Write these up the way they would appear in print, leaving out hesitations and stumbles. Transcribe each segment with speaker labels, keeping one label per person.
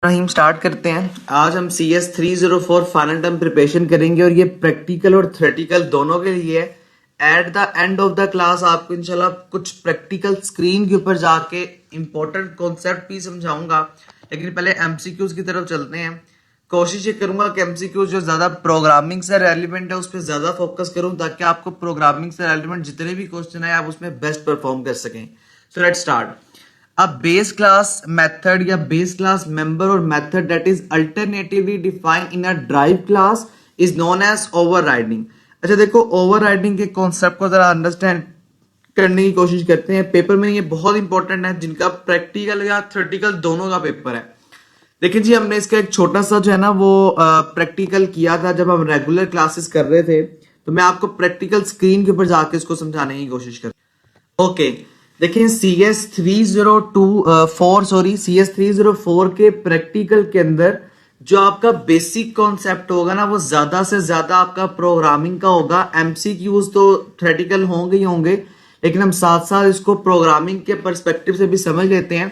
Speaker 1: रहीम start करते हैं। आज हम CS 304 फाइनल टर्म प्रिपरेशन करेंगे और ये प्रैक्टिकल और थ्योरेटिकल दोनों के लिए है। At the end of the class आपको इंशाल्लाह कुछ प्रैक्टिकल स्क्रीन के ऊपर जाके इंपॉर्टेंट कॉन्सेप्ट भी समझाऊंगा, लेकिन पहले MCQs की तरफ चलते हैं। कोशिश ये करूंगा कि MCQs जो ज्यादा प्रोग्रामिंग से रेलिवेंट है उस पर ज्यादा फोकस करूं, ताकि आपको प्रोग्रामिंग से रेलिवेंट जितने भी क्वेश्चन है आप उसमें बेस्ट परफॉर्म कर सकें। So let's start. A base class method या base class member or method that is alternatively defined in a drive class is known as overriding। अच्छा देखो, overriding के कॉन्सेप्ट को जरा अंडरस्टैंड करने की कोशिश करते हैं। पेपर में ये बहुत इंपॉर्टेंट है, जिनका प्रैक्टिकल या थ्योरेटिकल दोनों का पेपर है। देखिए जी, हमने इसका एक छोटा सा जो है ना वो प्रैक्टिकल किया था जब हम रेगुलर क्लासेस कर रहे थे, तो मैं आपको प्रैक्टिकल स्क्रीन के ऊपर जाके इसको समझाने की कोशिश कर। ओके देखिए, CS 304 के प्रैक्टिकल के अंदर जो आपका बेसिक कॉन्सेप्ट होगा ना वो ज्यादा से ज्यादा आपका प्रोग्रामिंग का होगा। MCQs तो थ्योरेटिकल होंगे ही होंगे, लेकिन हम साथ साथ इसको प्रोग्रामिंग के पर्सपेक्टिव से भी समझ लेते हैं।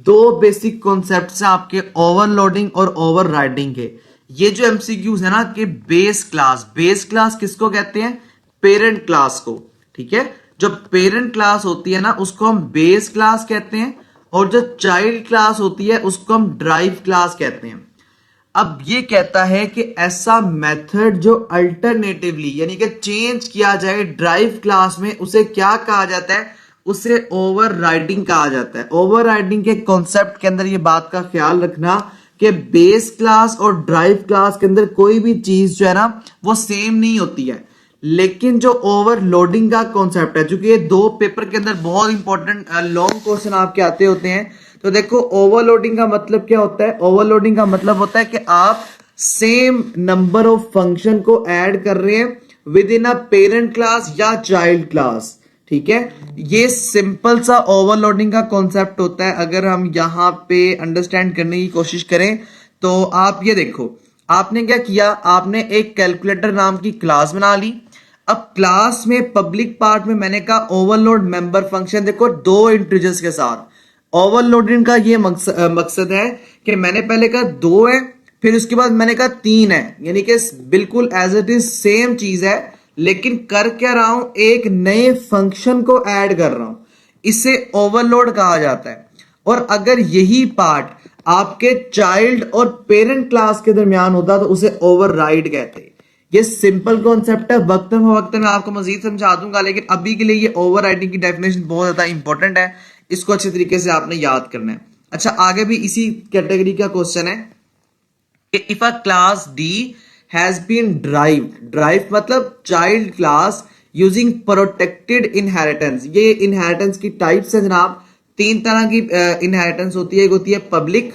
Speaker 1: दो बेसिक कॉन्सेप्ट हैं आपके, ओवरलोडिंग और ओवरराइडिंग के। ये जो MCQs है ना कि बेस क्लास किसको कहते हैं? पेरेंट क्लास को। ठीक है, जो पेरेंट क्लास होती है ना उसको हम बेस क्लास कहते हैं, और जो चाइल्ड क्लास होती है उसको हम ड्राइव क्लास कहते हैं। अब ये कहता है कि ऐसा मेथड जो अल्टरनेटिवली यानी कि चेंज किया जाए ड्राइव क्लास में, उसे क्या कहा जाता है? उसे ओवरराइडिंग कहा जाता है। ओवरराइडिंग के कॉन्सेप्ट के अंदर ये बात का ख्याल रखना कि बेस क्लास और ड्राइव क्लास के अंदर कोई भी चीज जो है ना वो सेम नहीं होती है। लेकिन जो ओवरलोडिंग का कॉन्सेप्ट है, चूंकि ये दो पेपर के अंदर बहुत इंपॉर्टेंट लॉन्ग क्वेश्चन आपके आते होते हैं, तो देखो ओवरलोडिंग का मतलब क्या होता है? ओवरलोडिंग का मतलब होता है कि आप सेम नंबर ऑफ फंक्शन को ऐड कर रहे हैं with in a parent class या चाइल्ड क्लास। ठीक है, ये सिंपल सा ओवरलोडिंग का कॉन्सेप्ट होता है। अगर हम यहां पे अंडरस्टैंड करने की कोशिश करें तो आप ये देखो, आपने क्या किया, आपने एक कैलकुलेटर नाम की क्लास बना ली। अब क्लास में पब्लिक पार्ट में मैंने कहा ओवरलोड मेंबर फंक्शन, देखो दो इंटीजर्स के साथ। ओवरलोडिंग का ये मकसद है कि मैंने पहले कहा 2 है, फिर उसके बाद मैंने कहा 3 है, यानी कि बिल्कुल एज इट इज सेम चीज है, लेकिन कर क्या रहा हूं? एक नए फंक्शन को ऐड कर रहा हूं। इसे ओवरलोड कहा जाता है। और अगर यही पार्ट आपके चाइल्ड और पेरेंट क्लास के दरमियान होता तो उसे ओवरराइड कहते हैं। ये सिंपल कॉन्सेप्ट है, वक्तन मैं आपको मजीद समझा दूंगा, लेकिन अभी के लिए ये ओवरराइडिंग की डेफिनेशन बहुत ज्यादा इंपॉर्टेंट है, इसको अच्छे तरीके से आपने याद करना है। अच्छा, आगे भी इसी कैटेगरी का क्वेश्चन है कि if a class D has been drive मतलब child class using protected inheritance. ये इनहेरिटेंस की टाइप्स है जनाब। 3 तरह की इनहेरिटेंस होती है। एक होती है पब्लिक,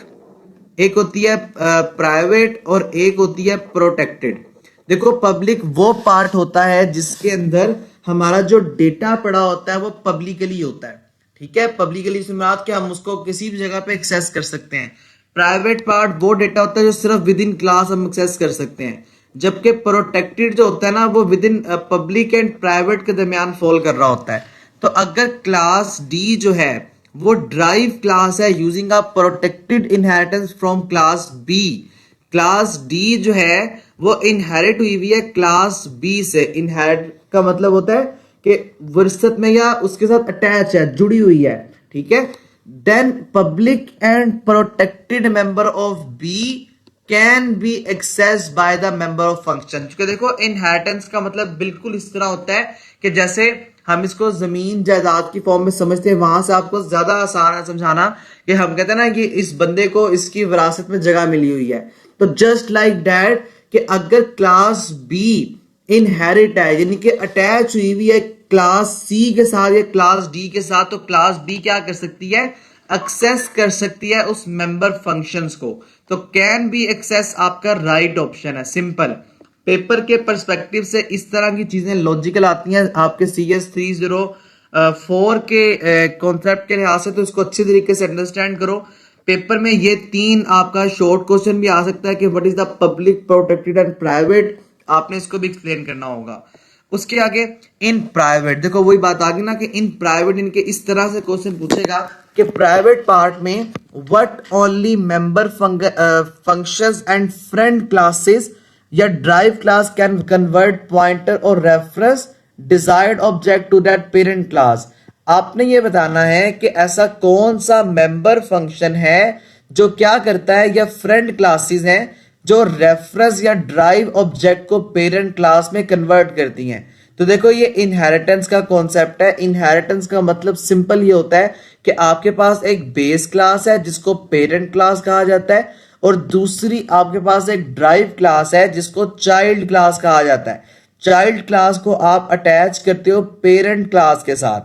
Speaker 1: एक होती है प्राइवेट, और एक होती है प्रोटेक्टेड। देखो, पब्लिक वो पार्ट होता है जिसके अंदर हमारा जो डेटा पड़ा होता है वो पब्लिकली होता है। ठीक है, पब्लिकली से मुराद कि हम उसको किसी भी जगह पे एक्सेस कर सकते हैं। प्राइवेट पार्ट वो डेटा होता है जो सिर्फ विद इन क्लास हम एक्सेस कर सकते हैं, जबकि प्रोटेक्टेड जो होता है ना वो with in public and private के दरमियान फॉल कर रहा होता है। तो अगर क्लास D जो है वो ड्राइव क्लास है using a protected inheritance from class B, class D जो है वो इनहेरिट हुई हुई है क्लास B से। इनहेरिट का मतलब होता है कि विरासत में या उसके साथ अटैच है, जुड़ी हुई है। ठीक है, then public and protected member of B can be access by the member of function. क्योंकि देखो, इनहेरिटेंस का मतलब बिल्कुल इस तरह होता है कि जैसे हम इसको जमीन जायदाद की फॉर्म में समझते हैं, वहां से आपको ज्यादा आसान है समझाना कि हम कहते हैं ना कि इस बंदे को इसकी विरासत में जगह मिली हुई है। तो जस्ट लाइक दैट कि अगर क्लास B इनहेरिट है यानी कि अटैच हुई हुई है क्लास C के साथ या क्लास D के साथ, तो क्लास B क्या कर सकती है? एक्सेस कर सकती है उस मेंबर फंक्शंस को। तो कैन बी एक्सेस आपका राइट ऑप्शन है। सिंपल पेपर के पर्सपेक्टिव से इस तरह की चीजें लॉजिकल आती हैं आपके CS 304 के कॉन्सेप्ट के लिहाज से, तो इसको अच्छे तरीके से अंडरस्टैंड करो। पेपर में ये 3 आपका शॉर्ट क्वेश्चन भी आ सकता है कि what is the public, protected and private, आपने इसको भी एक्सप्लेन करना होगा। उसके आगे इन प्राइवेट, देखो वही बात आ गई ना कि इन प्राइवेट इनके इस तरह से क्वेश्चन पूछेगा कि प्राइवेट पार्ट में what only member functions and friend classes या drive class can convert pointer और reference desired object to that parent class. आपने ये बताना है कि ऐसा कौन सा मेंबर फंक्शन है जो क्या करता है, या फ्रेंड क्लासेस हैं जो रेफरेंस या ड्राइव ऑब्जेक्ट को पेरेंट क्लास में कन्वर्ट करती हैं। तो देखो ये इनहेरिटेंस का कॉन्सेप्ट है। इनहेरिटेंस का मतलब सिंपल ये होता है कि आपके पास एक बेस क्लास है जिसको पेरेंट क्लास कहा जाता है, और दूसरी आपके पास एक ड्राइव क्लास है जिसको चाइल्ड क्लास कहा जाता है। चाइल्ड क्लास को आप अटैच करते हो पेरेंट क्लास के साथ,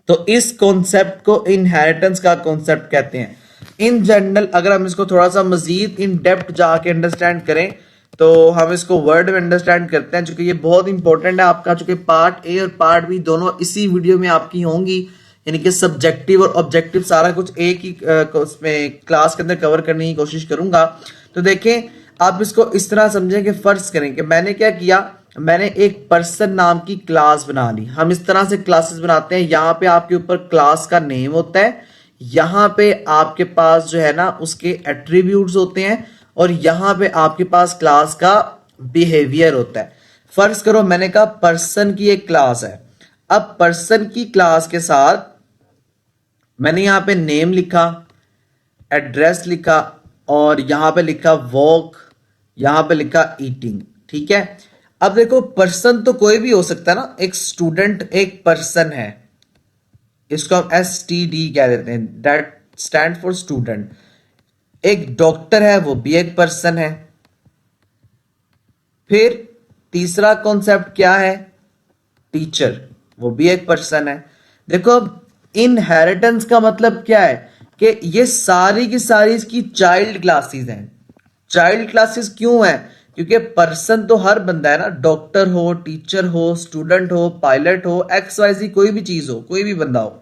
Speaker 1: तो इस कॉन्सेप्ट को इनहेरिटेंस का कॉन्सेप्ट कहते हैं। इन जनरल अगर हम इसको थोड़ा सा मजीद इन डेप्थ जाके अंडरस्टैंड करें तो हम इसको वर्ड में अंडरस्टैंड करते हैं, चूंकि ये बहुत इंपॉर्टेंट है आपका, चूंकि पार्ट ए और पार्ट बी दोनों इसी वीडियो में आपकी होंगी, यानी कि सब्जेक्टिव और ऑब्जेक्टिव सारा कुछ एक ही उसमें क्लास के अंदर कवर करने की कोशिश करूंगा। तो देखें, आप इसको इस तरह समझें कि फर्ज करें कि मैंने क्या किया, मैंने एक पर्सन नाम की क्लास बना ली। हम इस तरह से क्लासेस बनाते हैं, यहाँ पे आपके ऊपर क्लास का नेम होता है, यहाँ पे आपके पास जो है ना उसके एट्रीब्यूट्स होते हैं, और यहाँ पे आपके पास क्लास का बिहेवियर होता है। फर्ज करो मैंने कहा पर्सन की एक क्लास है। अब पर्सन की क्लास के साथ मैंने यहाँ पे नेम लिखा, एड्रेस लिखा, और यहाँ पे लिखा वॉक, यहाँ पे लिखा ईटिंग। ठीक है, अब देखो पर्सन तो कोई भी हो सकता है ना, एक स्टूडेंट एक पर्सन है, इसको हम STD कह देते हैं, दैट स्टैंड फॉर स्टूडेंट। एक डॉक्टर है, वो भी एक पर्सन है। फिर तीसरा कॉन्सेप्ट क्या है, टीचर, वो भी एक पर्सन है। देखो अब इनहेरिटेंस का मतलब क्या है कि ये सारी की सारी इसकी चाइल्ड क्लासेस हैं। चाइल्ड क्लासेस क्यों है, क्योंकि पर्सन तो हर बंदा है ना, डॉक्टर हो, टीचर हो, स्टूडेंट हो, पायलट हो, XYZ कोई भी चीज हो, कोई भी बंदा हो।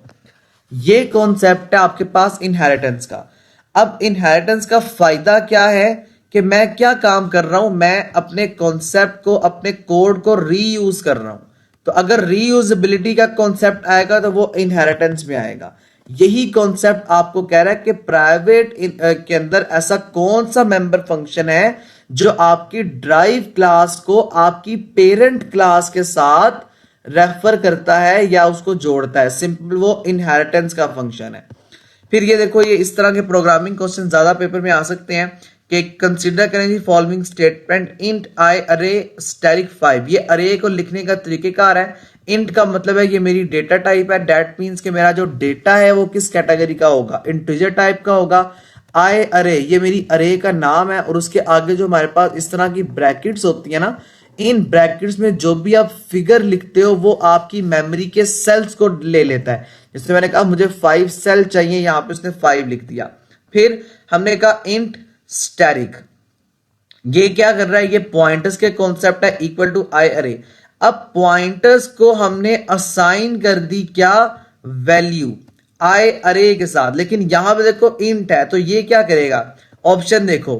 Speaker 1: ये कॉन्सेप्ट है आपके पास इनहेरिटेंस का। अब इनहेरिटेंस का फायदा क्या है कि मैं क्या काम कर रहा हूं, मैं अपने कॉन्सेप्ट को, अपने कोड को रीयूज कर रहा हूं। तो अगर रीयूजेबिलिटी का कॉन्सेप्ट आएगा तो वो इनहेरिटेंस में आएगा। यही कॉन्सेप्ट आपको कह रहा है कि प्राइवेट के अंदर ऐसा कौन सा मेंबर फंक्शन है जो आपकी ड्राइव क्लास को आपकी पेरेंट क्लास के साथ रेफर करता है या उसको जोड़ता है। सिंपल वो इनहेरिटेंस का फंक्शन है। फिर ये देखो, ये इस तरह के प्रोग्रामिंग क्वेश्चन ज्यादा पेपर में आ सकते हैं कि कंसीडर करें जी फॉलोइंग स्टेटमेंट इंट आई अरे स्टैटिक 5। ये अरे को लिखने का तरीकेकार है। इंट का मतलब है ये मेरी डेटा टाइप है, दैट मींस कि मेरा जो डेटा है वो किस कैटेगरी का होगा, इंटीजर टाइप का होगा। आई अरे ये मेरी अरे का नाम है, और उसके आगे जो हमारे पास इस तरह की ब्रैकेट्स होती है ना, इन ब्रैकेट्स में जो भी आप फिगर लिखते हो वो आपकी मेमोरी के सेल्स को ले लेता है। जैसे मैंने कहा मुझे 5 सेल चाहिए, यहां पे उसने 5 लिख दिया। फिर हमने कहा इंट स्टैटिक, ये क्या कर रहा है, ये पॉइंटर्स के कॉन्सेप्ट है, इक्वल टू आई अरे। अब पॉइंटर्स को हमने असाइन कर दी क्या, वैल्यू आई अरे के साथ, लेकिन यहां पे देखो इंट है, तो ये क्या करेगा, ऑप्शन देखो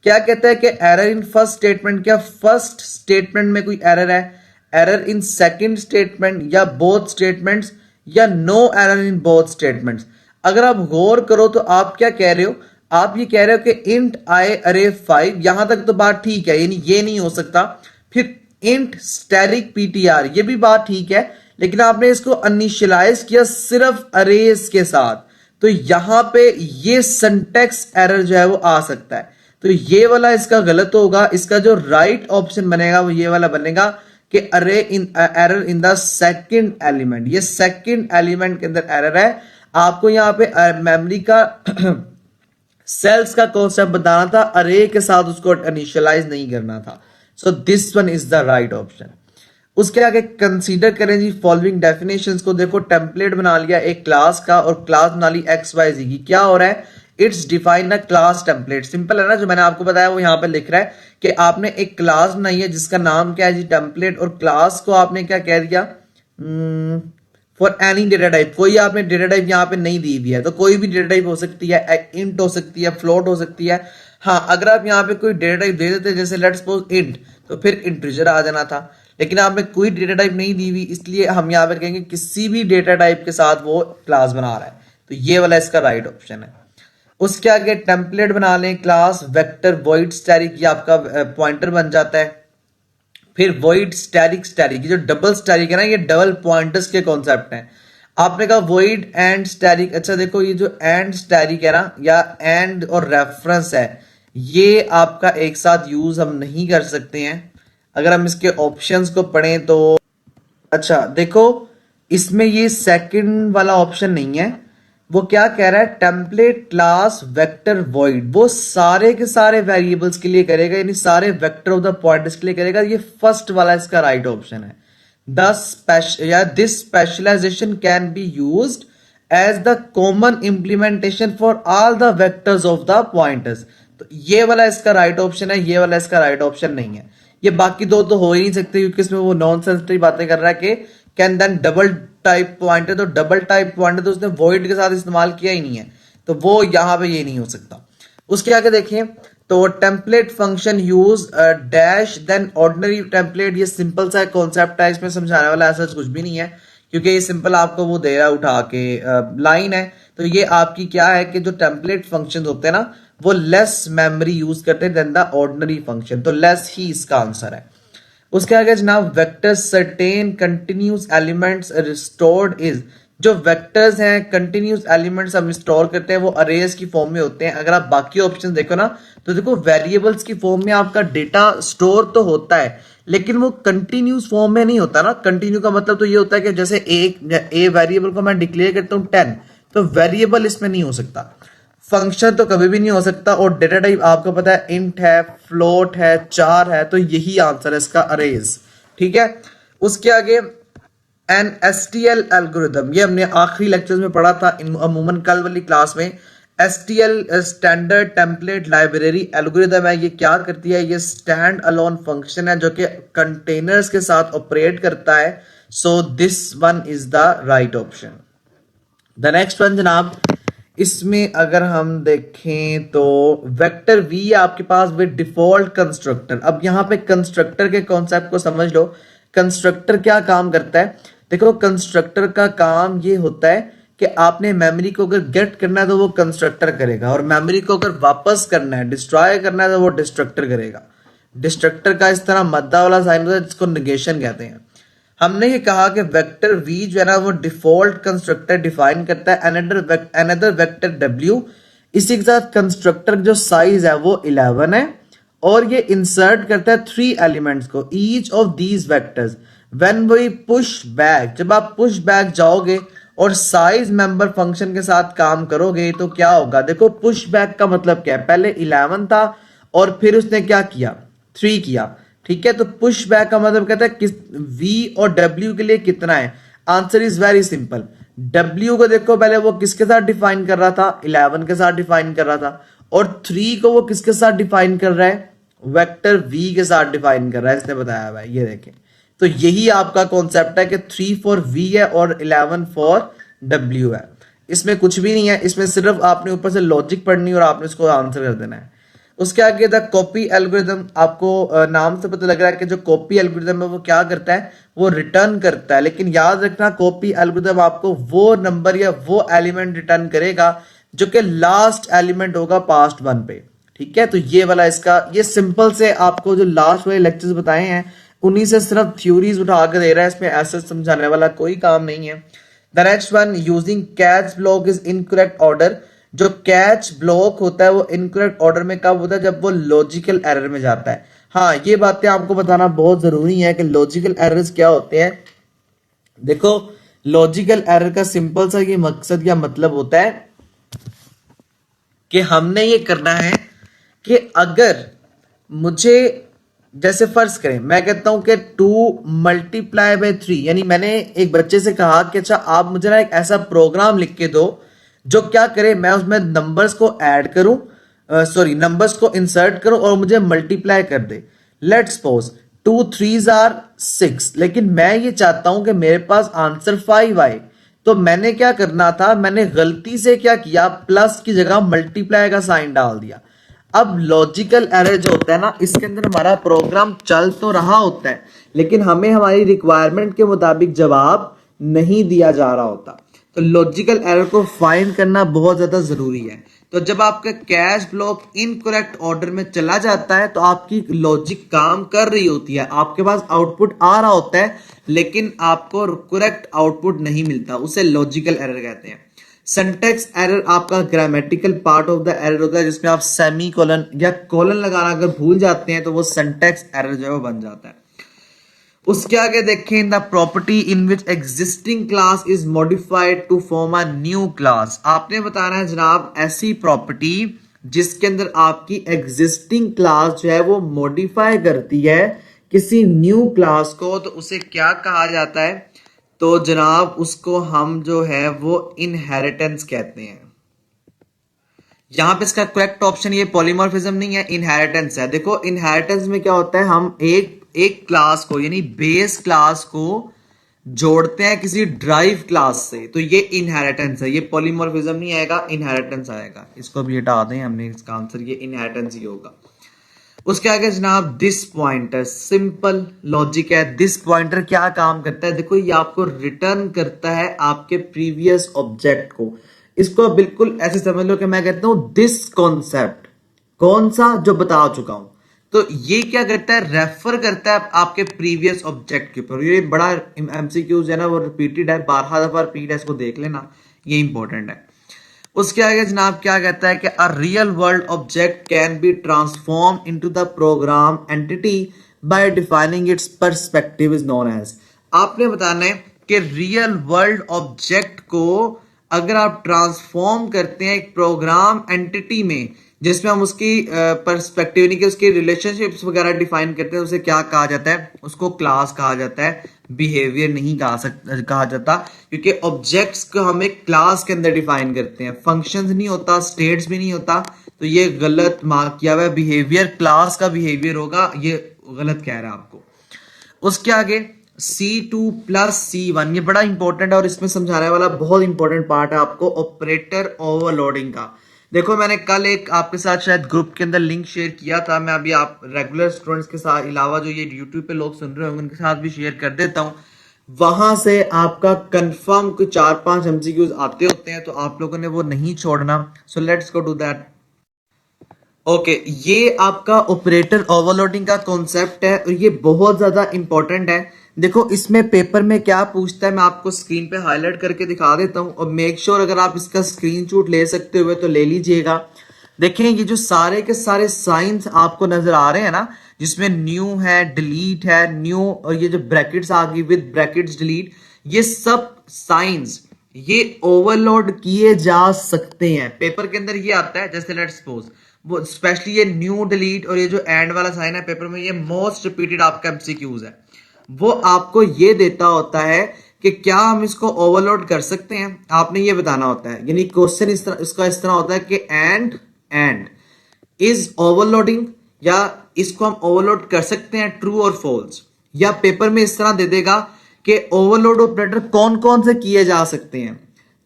Speaker 1: क्या कहता है कि एरर इन फर्स्ट स्टेटमेंट, क्या फर्स्ट स्टेटमेंट में कोई एरर है, एरर इन सेकंड स्टेटमेंट या बोथ स्टेटमेंट्स, या no error in both statements. अगर आप गौर करो तो आप क्या कह रहे हो, आप ये कह रहे हो कि इंट आई अरे 5, यहां तक तो बात ठीक है, यानी ये नहीं हो सकता। फिर इंट स्टैटिक PTR, ये भी बात ठीक है, लेकिन आपने इसको इनिशियलाइज किया सिर्फ अरेज के साथ, तो यहां पे ये सिंटैक्स एरर जो है वो आ सकता है। तो ये वाला इसका गलत होगा। इसका जो राइट ऑप्शन बनेगा वो ये वाला बनेगा कि अरे in error in the second element, ये सेकंड एलिमेंट के अंदर एरर है। आपको यहाँ पे मेमोरी का सेल्स का कॉन्सेप्ट बताना था, अरे के साथ उसको इनिशियलाइज नहीं करना था। सो this one is the right option. उसके आगे कंसीडर करें जी फॉलोइंग डेफिनेशंस को। देखो टेम्पलेट बना लिया एक क्लास का, और क्लास बना ली XYZ की। क्या हो रहा है, it's define a class template. Simple है ना, जो मैंने आपको बताया वो यहाँ पे लिख रहा है कि आपने एक क्लास बनाई है जिसका नाम क्या है जी, टेम्पलेट, और क्लास को आपने क्या कह दिया, फॉर एनी डेटा टाइप। कोई आपने डेटा टाइप यहाँ पे नहीं दी हुई है, तो कोई भी डेटा टाइप हो सकती है, इंट हो सकती है, फ्लोट हो सकती है। हाँ, अगर आप यहाँ पे कोई डेटा टाइप दे देते जैसे लेट्स सपोज इंट, तो फिर इंटीजर आ जाना था, लेकिन आपने कोई डेटा टाइप नहीं दी हुई, इसलिए हम यहाँ पे कहेंगे किसी भी डेटा टाइप के साथ वो क्लास बना रहा है। तो ये वाला इसका राइट ऑप्शन है। उसके आगे टेम्पलेट बना लें क्लास वेक्टर वॉइड स्टैटिक, ये आपका पॉइंटर बन जाता है। फिर वॉइड स्टैटिक, स्टैटिक ये जो डबल स्टैटिक है ना, ये डबल पॉइंटर्स के कॉन्सेप्ट हैं। आपने कहा वॉइड एंड स्टैटिक, अच्छा देखो ये जो एंड स्टैटिक है ना, या एंड और रेफरेंस है, ये आपका एक साथ यूज हम नहीं कर सकते हैं। अगर हम इसके ऑप्शंस को पढ़ें तो अच्छा देखो, इसमें ये सेकंड वाला ऑप्शन नहीं है। वो क्या कह रहा है, टेम्पलेट क्लास वेक्टर वॉइड, वो सारे के सारे वेरिएबल्स के लिए करेगा, यानी सारे वेक्टर ऑफ द पॉइंट्स के लिए करेगा। ये फर्स्ट वाला इसका राइट ऑप्शन है। This specialization can be used as the common implementation for all the vectors of the pointers. तो ये वाला इसका राइट ऑप्शन है, ये वाला इसका राइट ऑप्शन नहीं है। ये बाकी दो तो हो ही नहीं सकते, क्योंकि इसमें वो नॉनसेंस की बातें कर रहा है कि can then double type pointer, तो डबल टाइप पॉइंटर तो उसने वॉइड के साथ इस्तेमाल किया ही नहीं है, तो वो यहां पे ये नहीं हो सकता। उसके आगे देखें तो template function use dash then ordinary template, ये सिंपल सा कॉन्सेप्ट है, इसमें समझाने वाला ऐसा कुछ भी नहीं है, क्योंकि ये सिंपल आपको वो दे रहा है उठा के लाइन है। तो ये आपकी क्या है कि जो टेम्पलेट फंक्शन होते हैं ना, वो लेस मेमोरी यूज करते हैं देन द ऑर्डिनरी फंक्शन, तो लेस ही इसका आंसर है। उसके आगे जनाब vectors certain continuous elements restored is, जो वेक्टर्स हैं कंटिन्यूस एलिमेंट्स हम स्टोर करते हैं वो अरेज की फॉर्म में होते हैं। अगर आप बाकी ऑप्शन देखो ना, तो देखो वेरिएबल्स की फॉर्म में आपका डेटा स्टोर तो होता है, लेकिन वो कंटिन्यूस फॉर्म में नहीं होता ना। कंटिन्यू का मतलब तो ये होता है कि जैसे ए वेरिएबल को मैं डिक्लेयर करता हूँ 10, तो वेरिएबल इसमें नहीं हो सकता, फंक्शन तो कभी भी नहीं हो सकता। और डेटा टाइप आपको पता है इंट है, फ्लोट है, चार है, तो यही आंसर है इसका अरेज। ठीक है। उसके आगे एन एसटीएल एल्गोरिथम, ये हमने आखिरी लेक्चर में पढ़ा था अमूमन कल वाली क्लास में। STL standard template library algorithm है। ये क्या करती है, ये स्टैंड अलोन फंक्शन है जो कि कंटेनर्स के साथ ऑपरेट करता है। So this one is the right option. The next one जनाब, इसमें अगर हम देखें तो वेक्टर वी आपके पास विद डिफॉल्ट कंस्ट्रक्टर। अब यहां पे कंस्ट्रक्टर के कॉन्सेप्ट को समझ लो। कंस्ट्रक्टर क्या काम करता है, देखो कंस्ट्रक्टर का काम ये होता है कि आपने मेमोरी को अगर गेट करना है तो वो कंस्ट्रक्टर करेगा, और मेमोरी को अगर वापस करना है, डिस्ट्रॉय करना है, तो वो डिस्ट्रक्टर करेगा। डिस्ट्रक्टर का इस तरह मद्दा वाला साइन होता है जिसको नेगेशन कहते हैं। हमने ये कहा कि वेक्टर वी जो है ना, वो डिफॉल्ट कंस्ट्रक्टर डिफाइन करता है अनदर वेक्टर डब्ल्यू। इसी के साथ कंस्ट्रक्टर जो साइज है वो 11 है, और ये इंसर्ट करता है 3 एलिमेंट्स को each of these vectors when we push back. जब आप पुश बैक जाओगे और साइज मेंबर फंक्शन के साथ काम करोगे तो क्या होगा, देखो पुश बैक का मतलब क्या है, पहले 11 था और फिर उसने क्या किया, 3 किया। ठीक है, तो पुश बैक का मतलब कहता है किस v और w के लिए कितना है। Answer is very simple. w को देखो पहले वो किसके साथ डिफाइन कर रहा था, 11 के साथ डिफाइन कर रहा था, और 3 को वो किसके साथ डिफाइन कर रहा है, वेक्टर v के साथ डिफाइन कर रहा है, इसने बताया हुआ है। ये देखें, तो यही आपका कॉन्सेप्ट है कि 3 फॉर v है और 11 फॉर w है। इसमें कुछ भी नहीं है, इसमें सिर्फ आपने ऊपर से लॉजिक पढ़नी और आपने इसको आंसर कर देना है। उसके आगे द कॉपी एल्गोरिथम, आपको नाम से पता लग रहा है कि जो कॉपी एल्गोरिथम है वो क्या करता है, वो रिटर्न करता है। लेकिन याद रखना कॉपी एल्गोरिथम आपको वो नंबर या वो एलिमेंट रिटर्न करेगा जो कि लास्ट एलिमेंट होगा पास्ट 1 पे। ठीक है, तो ये वाला इसका, ये सिंपल से आपको जो लास्ट वाले लेक्चर्स बताए हैं उन्हीं से सिर्फ थ्योरीज उठा कर दे रहा है, इसमें ऐसे समझाने वाला कोई काम नहीं है। The next one, using catch block is incorrect order. जो कैच ब्लॉक होता है वो इनकरेक्ट ऑर्डर में कब होता है, जब वो लॉजिकल एरर में जाता है। हाँ, ये बातें आपको बताना बहुत जरूरी है कि लॉजिकल एरर्स क्या होते हैं। देखो लॉजिकल एरर का सिंपल सा ये मकसद या मतलब होता है कि हमने ये करना है कि अगर मुझे, जैसे फर्ज करें मैं कहता हूं कि 2 मल्टीप्लाई बाय 3, यानी मैंने एक बच्चे से कहा कि अच्छा आप मुझे ना एक ऐसा प्रोग्राम लिख के दो जो क्या करे, मैं उसमें नंबर्स को ऐड करूं, नंबर्स को इंसर्ट करूं और मुझे मल्टीप्लाई कर दे। लेट्स सपोज 2 3s आर 6, लेकिन मैं ये चाहता हूं कि मेरे पास आंसर 5 आए। तो मैंने क्या करना था, मैंने गलती से क्या किया, प्लस की जगह मल्टीप्लाई का साइन डाल दिया। अब लॉजिकल एरर जो होता है ना, इसके अंदर हमारा प्रोग्राम चल तो रहा होता है लेकिन हमें हमारी रिक्वायरमेंट के मुताबिक जवाब नहीं दिया जा रहा होता। तो लॉजिकल एरर को फाइंड करना बहुत ज्यादा जरूरी है। तो जब आपका कैश ब्लॉक इनकरेक्ट ऑर्डर में चला जाता है तो आपकी लॉजिक काम कर रही होती है, आपके पास आउटपुट आ रहा होता है लेकिन आपको करेक्ट आउटपुट नहीं मिलता, उसे लॉजिकल एरर कहते हैं। सिंटैक्स एरर आपका grammatical part of the error होता है, जिसमें आप सेमी कोलन या कोलन लगाना अगर भूल जाते हैं तो वो सिंटैक्स एरर जो है वो बन जाता है। उसके आगे देखें, in the property in which existing class is modified to form a new class. आपने बताना है जनाब ऐसी प्रॉपर्टी जिसके अंदर आपकी एग्जिस्टिंग क्लास जो है वो मॉडिफाई करती है किसी न्यू क्लास को, तो उसे क्या कहा जाता है? तो जनाब उसको हम जो है वो इनहेरिटेंस कहते हैं। यहां पे इसका करेक्ट ऑप्शन ये पॉलीमॉर्फिज्म नहीं है, इनहेरिटेंस है। देखो इनहेरिटेंस में क्या होता है, हम एक क्लास को यानी बेस क्लास को जोड़ते हैं किसी ड्राइव क्लास से, तो ये इनहेरिटेंस है, ये पॉलीमॉर्फिज्म नहीं आएगा, इनहेरिटेंस आएगा। इसको भी हटा दें हमने, इसका आंसर ये इनहेरिटेंस ही होगा। उसके आगे जनाब दिस पॉइंटर, सिंपल लॉजिक है। दिस पॉइंटर क्या काम करता है? देखो ये आपको रिटर्न करता है आपके प्रीवियस ऑब्जेक्ट को। इसको बिल्कुल ऐसे समझ लो कि मैं कहता हूं दिस कॉन्सेप्ट, कौन सा? जो बता चुका हूं। तो ये क्या करता है? रेफर करता है आपके प्रीवियस ऑब्जेक्ट के ऊपर। ये बड़ा एमसीक्यूज है ना, वो रिपीटेड है, 12 दफा रिपीट है, इसको देख लेना, ये इंपॉर्टेंट है। उसके आगे जनाब क्या कहता है कि a real world object can be transform into the program entity by defining its perspective is known as. आपने बताना है कि रियल वर्ल्ड ऑब्जेक्ट को अगर आप ट्रांसफॉर्म करते हैं एक प्रोग्राम एंटिटी में जिसमें हम उसकी पर्सपेक्टिव यानी कि उसकी रिलेशनशिप्स वगैरह डिफाइन करते हैं, उसे क्या कहा जाता है? उसको क्लास कहा जाता है, बिहेवियर नहीं कहा जाता, क्योंकि ऑब्जेक्ट्स को हम एक क्लास के अंदर डिफाइन करते हैं, फंक्शंस नहीं होता, स्टेट्स भी नहीं होता, तो ये गलत मार्क किया हुआ है। बिहेवियर क्लास का बिहेवियर होगा, ये गलत कह रहा है आपको। उसके आगे C2 प्लस C1, ये बड़ा इंपॉर्टेंट है और इसमें समझाने वाला बहुत इंपॉर्टेंट पार्ट है आपको ऑपरेटर ओवरलोडिंग का। देखो मैंने कल एक आपके साथ शायद ग्रुप के अंदर लिंक शेयर किया था, मैं अभी आप रेगुलर स्टूडेंट्स के साथ अलावा जो ये यूट्यूब पे लोग सुन रहे होंगे उनके साथ भी शेयर कर देता हूं। वहां से आपका कंफर्म कुछ 4-5 एमसीक्यूज आते होते हैं, तो आप लोगों ने वो नहीं छोड़ना। So let's go to that. Okay, ये आपका ऑपरेटर ओवरलोडिंग का कॉन्सेप्ट है और ये बहुत ज्यादा इंपॉर्टेंट है। देखो इसमें पेपर में क्या पूछता है, मैं आपको स्क्रीन पे हाईलाइट करके दिखा देता हूं और मेक श्योर अगर आप इसका स्क्रीनशॉट ले सकते हुए तो ले लीजिएगा। देखें ये जो सारे के सारे साइंस आपको नजर आ रहे हैं ना, जिसमें न्यू है, डिलीट है, न्यू और ये जो ब्रैकेट्स आ गई विद ब्रैकेट्स डिलीट, ये सब साइंस ये ओवरलोड किए जा सकते हैं। पेपर के अंदर ये आता है, जैसे लेट्स सपोज वो स्पेशली ये न्यू डिलीट और ये जो एंड वाला साइन है पेपर में, ये मोस्ट रिपीटेड आपका एमसीक्यूज है। वो आपको ये देता होता है कि क्या हम इसको ओवरलोड कर सकते हैं, आपने ये बताना होता है। यानी क्वेश्चन इसका इस तरह होता है कि एंड इज ओवरलोडिंग, या इसको हम ओवरलोड कर सकते हैं ट्रू और फॉल्स। या पेपर में इस तरह दे देगा कि ओवरलोड ऑपरेटर कौन कौन से किए जा सकते हैं,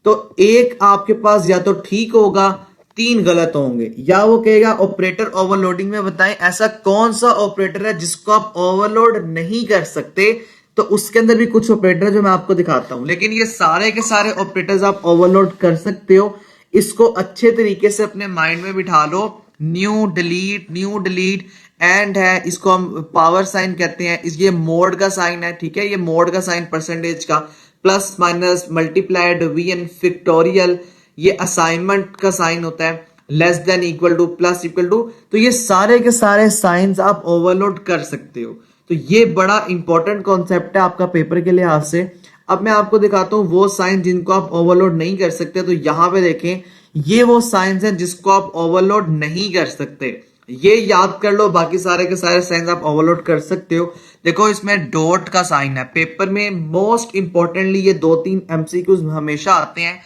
Speaker 1: तो एक आपके पास या तो ठीक होगा, 3 गलत होंगे, या वो कहेगा ऑपरेटर ओवरलोडिंग में बताएं ऐसा कौन सा ऑपरेटर है जिसको आप ओवरलोड नहीं कर सकते। तो उसके अंदर भी कुछ ऑपरेटर है जो मैं आपको दिखाता हूं, लेकिन ये सारे के सारे ऑपरेटर्स आप ओवरलोड कर सकते हो। इसको अच्छे तरीके से अपने माइंड में बिठा लो। न्यू डिलीट एंड है, इसको हम पावर साइन कहते हैं, ये मोड का साइन है, ठीक है, ये मोड का साइन परसेंटेज का, plus minus multiplied V N factorial, ये असाइनमेंट का साइन होता है, less than equal to plus equal to, तो ये सारे के सारे साइंस आप ओवरलोड कर सकते हो। तो ये बड़ा इंपॉर्टेंट कॉन्सेप्ट है आपका पेपर के लिहाज से। अब मैं आपको दिखाता हूं वो साइन जिनको आप ओवरलोड नहीं कर सकते। तो यहां पे देखें, ये वो साइंस हैं जिसको आप ओवरलोड नहीं कर सकते, ये याद कर लो, बाकी सारे के सारे साइंस आप ओवरलोड कर सकते हो। देखो इसमें डॉट का साइन है, पेपर में मोस्ट इंपॉर्टेंटली ये 2-3 एमसीक्यूज हमेशा आते हैं।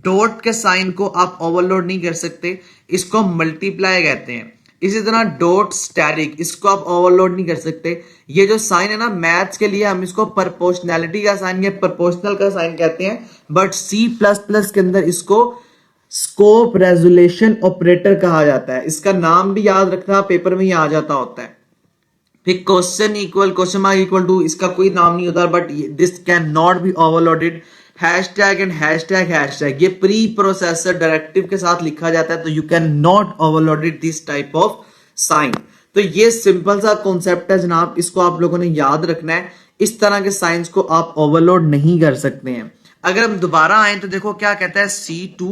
Speaker 1: डॉट के साइन को आप ओवरलोड नहीं कर सकते, इसको मल्टीप्लाई कहते हैं। इसी तरह डॉट स्टैटिक, इसको आप ओवरलोड नहीं कर सकते। ये जो साइन है ना मैथ्स के लिए हम इसको प्रोपोर्शनैलिटी का साइन या प्रोपोर्शनल का साइन कहते हैं, बट C++ के अंदर इसको स्कोप रेजोल्यूशन ऑपरेटर कहा जाता है। इसका नाम भी याद रखना, पेपर में ही आ जाता होता है। फिर क्वेश्चन मार्क इक्वल टू, इसका कोई नाम नहीं होता, but this can not be overloaded. Hashtag and hashtag ये प्री प्रोसेसर डायरेक्टिव के साथ लिखा जाता है, तो you can not overload it this type of sine. तो ये सिंपल सा कॉन्सेप्ट है जनाब, इसको आप लोगों ने याद रखना है। इस तरह के साइंस को आप ओवरलोड नहीं कर सकते हैं। अगर हम दोबारा आए तो देखो क्या कहता है, C2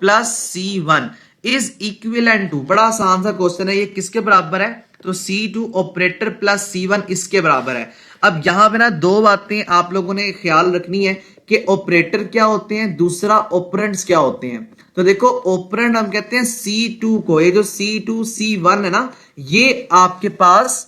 Speaker 1: plus C1 is equivalent to, बड़ा आसान सा क्वेश्चन है, ये किसके बराबर है, तो C2 ऑपरेटर प्लस C1 इसके बराबर है। अब यहां पे ना दो बातें आप लोगों ने ख्याल रखनी है कि ऑपरेटर क्या होते हैं, दूसरा ऑपरेंड्स क्या होते हैं। तो देखो ऑपरेंड हम कहते हैं C2 को, ये जो C2 C1 है ना, ये आपके पास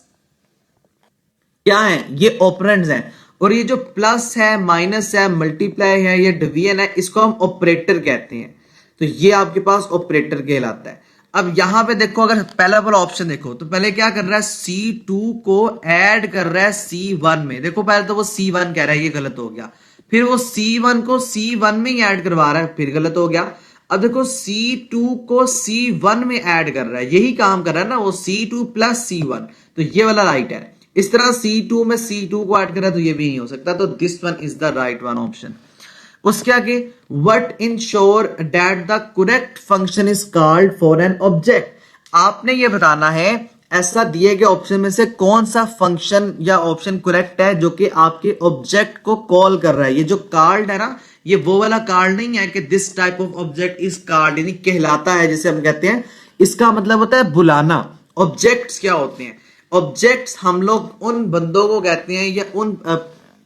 Speaker 1: क्या है, ये ऑपरेंड्स हैं। और ये जो प्लस है, माइनस है, मल्टीप्लाई है, ये डिवीजन है, इसको हम ऑपरेटर कहते हैं। तो ये आपके पास ऑपरेटर कहलाता है। अब यहां पे देखो, अगर पहला वाला ऑप्शन देखो तो पहले क्या कर रहा है, C2 को ऐड कर रहा है C1 में। देखो पहले तो वो C1 कह रहा है, ये गलत हो गया। फिर वो C1 को C1 में ही ऐड करवा रहा है, फिर गलत हो गया। अब देखो C2 को C1 में ऐड कर रहा है, यही काम कर रहा है ना वो, C2 प्लस C1, तो ये वाला राइट है। इस तरह C2 में C2 को ऐड कर रहा है, तो ये भी नहीं हो सकता, तो this one is the right one option. उसके आगे, what ensure that the correct function is called for an object. आपने ये बताना है ऐसा दिए गए ऑप्शन में से कौन सा फंक्शन या ऑप्शन करेक्ट है जो कि आपके ऑब्जेक्ट को कॉल कर रहा है। ये जो कॉल्ड है ना, ये वो वाला कॉल्ड नहीं है कि this type of object is called, यानी कहलाता है जिसे हम कहते हैं, इसका मतलब होता है बुलाना। ऑब्जेक्ट्स क्या होते हैं, ऑब्जेक्ट्स हम लोग उन बंदों को कहते हैं या उन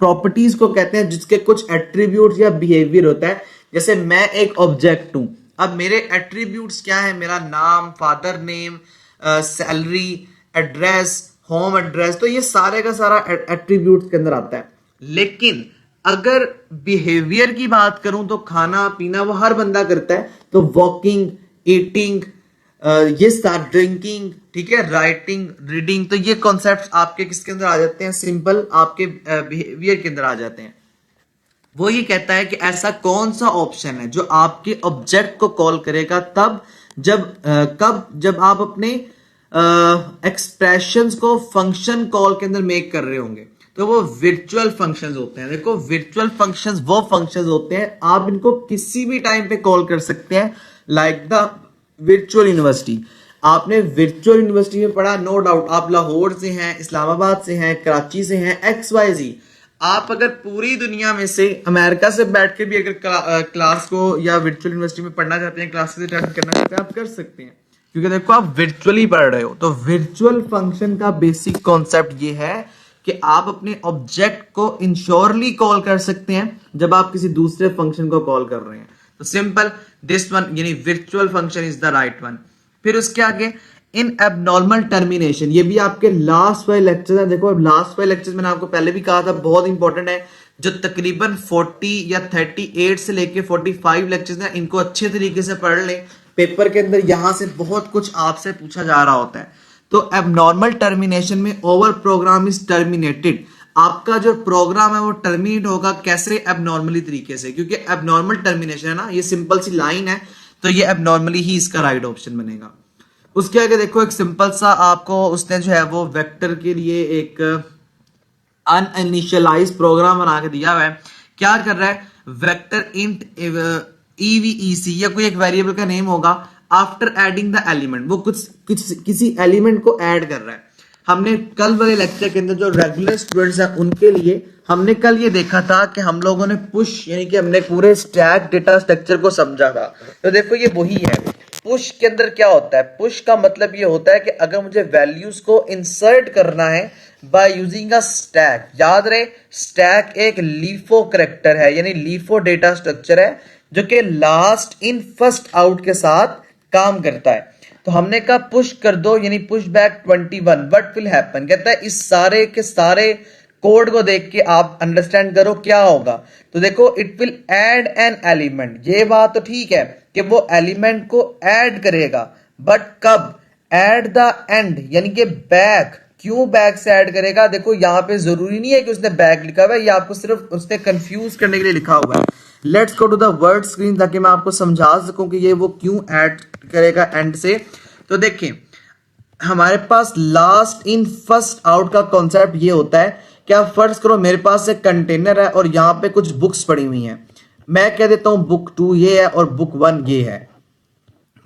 Speaker 1: प्रॉपर्टीज को कहते हैं जिसके कुछ एट्रीब्यूट्स या बिहेवियर होता है। जैसे मैं एक ऑब्जेक्ट हूं, अब मेरे एट्रीब्यूट्स क्या है, मेरा नाम, father name, salary, address, home address, तो ये सारे का सारा एट्रीब्यूट्स के अंदर आता है। लेकिन अगर बिहेवियर की बात करूं तो खाना पीना वो हर बंदा करता है, तो वॉकिंग, ईटिंग, ये सारा, ड्रिंकिंग, ठीक है, राइटिंग, रीडिंग, तो ये कॉन्सेप्ट्स आपके किसके अंदर आ जाते हैं, सिंपल आपके बिहेवियर के अंदर आ जाते हैं। वो ये कहता है कि ऐसा कौन सा ऑप्शन है जो आपके ऑब्जेक्ट को कॉल करेगा तब जब आप अपने एक्सप्रेशंस को फंक्शन कॉल के अंदर मेक कर रहे होंगे, तो वो वर्चुअल फंक्शंस होते हैं। देखो वर्चुअल फंक्शंस वो फंक्शंस होते हैं, आप इनको किसी भी टाइम पे कॉल कर सकते हैं, लाइक द वर्चुअल यूनिवर्सिटी। आपने वर्चुअल यूनिवर्सिटी में पढ़ा, नो डाउट, आप लाहौर से हैं, इस्लामाबाद से हैं, कराची से हैं, XYZ। आप अगर पूरी दुनिया में से, अमेरिका से बैठ के भी अगर क्लास को या वर्चुअल यूनिवर्सिटी में पढ़ना चाहते हैं, क्लासेस अटेंड करना चाहते हैं, आप कर सकते हैं, क्योंकि देखो आप वर्चुअली पढ़ रहे हो। तो वर्चुअल फंक्शन का बेसिक कॉन्सेप्ट ये है कि आप अपने ऑब्जेक्ट को इंश्योरली कॉल कर सकते हैं जब आप किसी दूसरे फंक्शन को कॉल कर रहे हैं। तो सिंपल दिस वन, यानी virtual function is the right one. फिर उसके आगे, इन एबनॉर्मल टर्मिनेशन, ये भी आपके लास्ट वाले लेक्चर है। देखो अब लास्ट वाले लेक्चर मैंने आपको पहले भी कहा था, बहुत इंपॉर्टेंट है, जो तकरीबन 40 या 38 से लेके 45 लेक्चर्स हैं, इनको अच्छे तरीके से पढ़ लें। पेपर के अंदर यहां से बहुत कुछ आपसे पूछा जा रहा होता है। तो एबनॉर्मल टर्मिनेशन में ओवर प्रोग्राम इज टर्मिनेटेड, आपका जो प्रोग्राम है वो टर्मिनेट होगा कैसे, एबनॉर्मली तरीके से, क्योंकि एबनॉर्मल टर्मिनेशन है ना, ये सिंपल सी लाइन है, तो ये एबनॉर्मली ही इसका राइट ऑप्शन बनेगा। उसके आगे देखो, एक सिंपल सा आपको उसने जो है वो वेक्टर के लिए एक अनइनिशियलाइज्ड प्रोग्राम बना के दिया हुआ है। क्या कर रहा है, वेक्टर इंट EVEC या कोई एक वेरिएबल का नेम होगा, आफ्टर एडिंग द एलिमेंट, वो किसी एलिमेंट को ऐड कर रहा है। हमने कल वाले लेक्चर के अंदर जो रेगुलर स्टूडेंट्स हैं उनके लिए हमने कल ये देखा था कि हम लोगों ने पुश, यानी कि हमने पूरे स्टैक डेटा स्ट्रक्चर को समझा था। तो देखो ये वही है। पुश के अंदर क्या होता है, पुश का मतलब ये होता है कि अगर मुझे वैल्यूज को इंसर्ट करना है बाय यूजिंग अ स्टैक, याद रहे स्टैक एक लीफो करेक्टर है, यानी लीफो डेटा स्ट्रक्चर है जो कि लास्ट इन फर्स्ट आउट के साथ काम करता है। तो हमने कहा पुश कर दो, यानी push back 21, what will happen, कहता है इस सारे के सारे कोड को देख के आप अंडरस्टैंड करो क्या होगा। तो देखो it will add an element, ये बात तो ठीक है कि वो एलिमेंट को ऐड करेगा, बट कब, एट द एंड, यानी कि बैक। क्यों बैक से ऐड करेगा, देखो यहाँ पे जरूरी नहीं है कि उसने बैक लिखा हुआ है, ये आपको सिर्फ उसने कंफ्यूज करने के लिए लिखा हुआ है। Let's go to the word screen ताकि मैं आपको समझा सकूं कि ये वो क्यों ऐड करेगा एंड से। तो देखिए हमारे पास लास्ट इन फर्स्ट आउट का कॉन्सेप्ट ये होता है कि आप फर्ज करो मेरे पास एक कंटेनर है और यहाँ पे कुछ बुक्स पड़ी हुई हैं, मैं कह देता हूं बुक 2 ये है और बुक 1 ये है,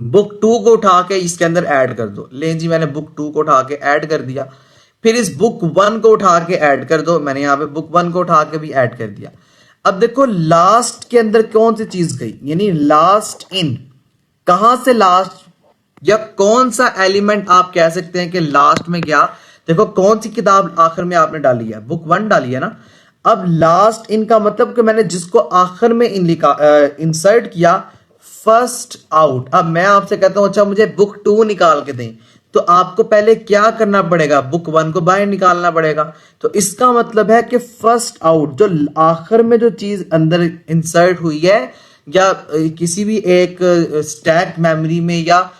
Speaker 1: बुक 2 को उठा के इसके अंदर ऐड कर दो। ले जी मैंने बुक 2 को उठा के ऐड कर दिया, फिर इस बुक 1 को उठा के ऐड कर दो, मैंने यहां पे बुक 1 को उठा के भी ऐड कर दिया। अब देखो लास्ट के अंदर कौन सी चीज गई, यानी लास्ट इन, कहां से लास्ट या कौन सा एलिमेंट आप कह सकते हैं कि लास्ट में गया। देखो कौन सी किताब आखिर में आपने डाली है, बुक 1 डाली है ना। अब लास्ट इन का मतलब कि मैंने जिसको आखिर में इंसर्ट किया, फर्स्ट आउट। अब मैं आपसे कहता हूं अच्छा मुझे बुक 2 निकाल के दें, तो आपको पहले क्या करना पड़ेगा, बुक 1 को बाहर निकालना पड़ेगा। तो इसका मतलब है कि फर्स्ट आउट, जो आखिर में जो चीज अंदर इंसर्ट हुई है या किसी भी एक स्टैक मेमोरी में या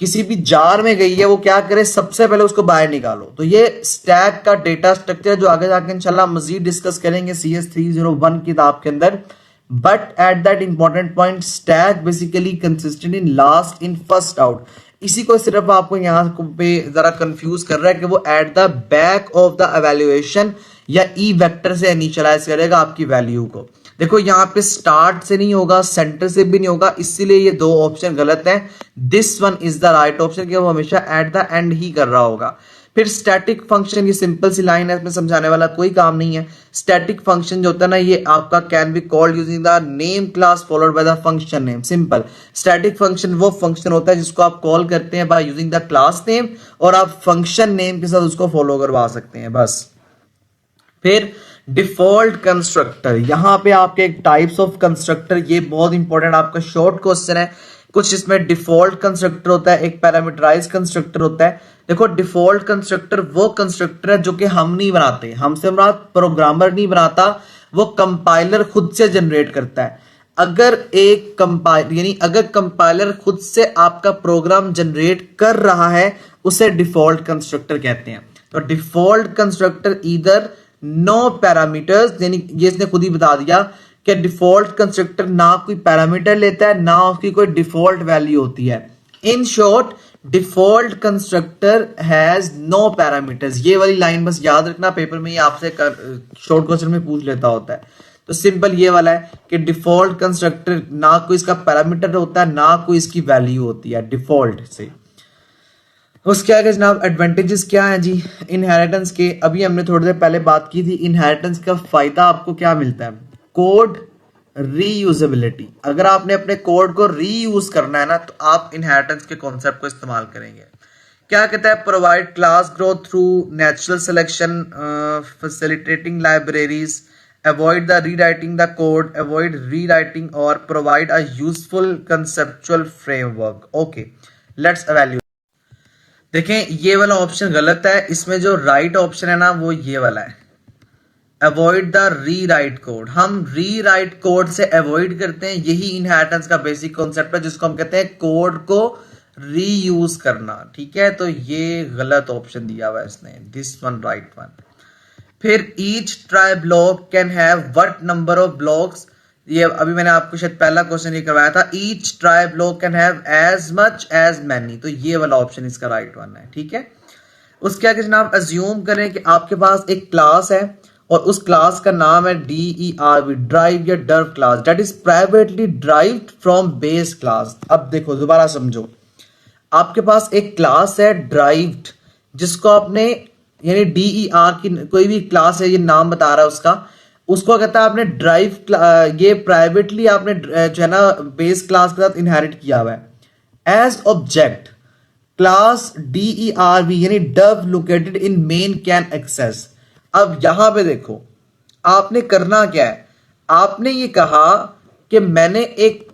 Speaker 1: किसी भी जार में गई है, वो क्या करे, सबसे पहले उसको बाहर निकालो। तो ये स्टैक का डेटा स्ट्रक्चर जो आगे जाके इंशाल्लाह मजीद डिस्कस करेंगे CS301 किताब के अंदर। But at that important point, stack basically consistent in last in first out. इसी को सिर्फ आपको यहाँ पे जरा कंफ्यूज कर रहा है कि वो at the back of the evaluation या ई वेक्टर से इनिशियलाइज करेगा आपकी वैल्यू को। देखो यहाँ पे स्टार्ट से नहीं होगा, सेंटर से भी नहीं होगा, इसीलिए ये दो ऑप्शन गलत है। This one is the right option कि वो हमेशा एट द एंड ही कर रहा होगा। फिर स्टैटिक फंक्शन, ये सिंपल सी लाइन है, इसमें समझाने वाला कोई काम नहीं है। स्टैटिक फंक्शन जो होता है ना, ये आपका can be called using the name class followed by the function name. Simple, static function वो फंक्शन होता है जिसको आप कॉल करते हैं by using the class name और आप फंक्शन नेम के साथ उसको फॉलो करवा सकते हैं बस। फिर डिफॉल्ट कंस्ट्रक्टर, यहां पे आपके एक टाइप्स ऑफ कंस्ट्रक्टर, ये बहुत इंपॉर्टेंट आपका शॉर्ट क्वेश्चन है। कुछ इसमें डिफॉल्ट कंस्ट्रक्टर होता है, एक पैरामीटराइज कंस्ट्रक्टर होता है। देखो डिफॉल्ट कंस्ट्रक्टर वो कंस्ट्रक्टर है जो कि हम नहीं बनाते, हमसे हमारा प्रोग्रामर नहीं बनाता, वो कंपाइलर खुद से जनरेट करता है। अगर एक कंपाइलर यानी अगर कंपाइलर खुद से आपका प्रोग्राम जनरेट कर रहा है, उसे डिफॉल्ट कंस्ट्रक्टर कहते हैं। तो default constructor either no parameters, यानी ये इसने खुद ही बता दिया कि डिफॉल्ट कंस्ट्रक्टर ना कोई पैरामीटर लेता है, ना उसकी कोई डिफॉल्ट वैल्यू होती है। In short, default constructor has no parameters. ये वाली लाइन बस याद रखना, पेपर में ये आपसे शॉर्ट क्वेश्चन में पूछ लेता होता है। तो सिंपल ये वाला है कि डिफॉल्ट कंस्ट्रक्टर ना कोई इसका पैरामीटर होता है, ना कोई इसकी वैल्यू होती है डिफॉल्ट से। उसके आगे जनाब एडवांटेजेस क्या है जी इनहेरिटेंस के। अभी हमने थोड़ी देर पहले बात की थी, इनहेरिटेंस का फायदा आपको क्या मिलता है, कोड रीयूजेबिलिटी। अगर आपने अपने कोड को रीयूज करना है ना, तो आप इनहेरिटेंस के कॉन्सेप्ट को इस्तेमाल करेंगे। क्या कहता है, provide class growth through natural selection, facilitating libraries, avoid the rewriting the code, avoid rewriting और provide a useful conceptual framework. Okay, let's evaluate. देखें ये वाला ऑप्शन गलत है, इसमें जो राइट ऑप्शन है ना वो ये वाला है, अवॉइड द रीराइट कोड। हम रीराइट कोड से अवॉइड करते हैं, यही इनहेरिटेंस का बेसिक कॉन्सेप्ट है जिसको हम कहते हैं कोड को रीयूज करना। ठीक है, तो ये गलत ऑप्शन दिया हुआ है इसने, दिस वन राइट वन। फिर each try block can have what number of blocks, ये अभी मैंने आपको शायद पहला क्वेश्चन ये करवाया था, each try block can have as much as many, तो ये वाला ऑप्शन इसका राइट वन है। ठीक है, उसके आगे जनाब अज्यूम करें कि आपके पास एक क्लास है और उस क्लास का नाम है DERV, ड्राइव या derv class, that is privately derived from base class. अब देखो दोबारा समझो, आपके पास एक क्लास है ड्राइव्ड, जिसको आपने यानी DER की कोई भी क्लास है, ये नाम बता रहा है उसको कहता है आपने ड्राइव, ये प्राइवेटली आपने जो है ना बेस क्लास के साथ इनहेरिट किया हुआ है। एज ऑब्जेक्ट क्लास DERV यानी डव located in main can access. अब यहां पे देखो आपने करना क्या है, आपने ये कहा कि मैंने एक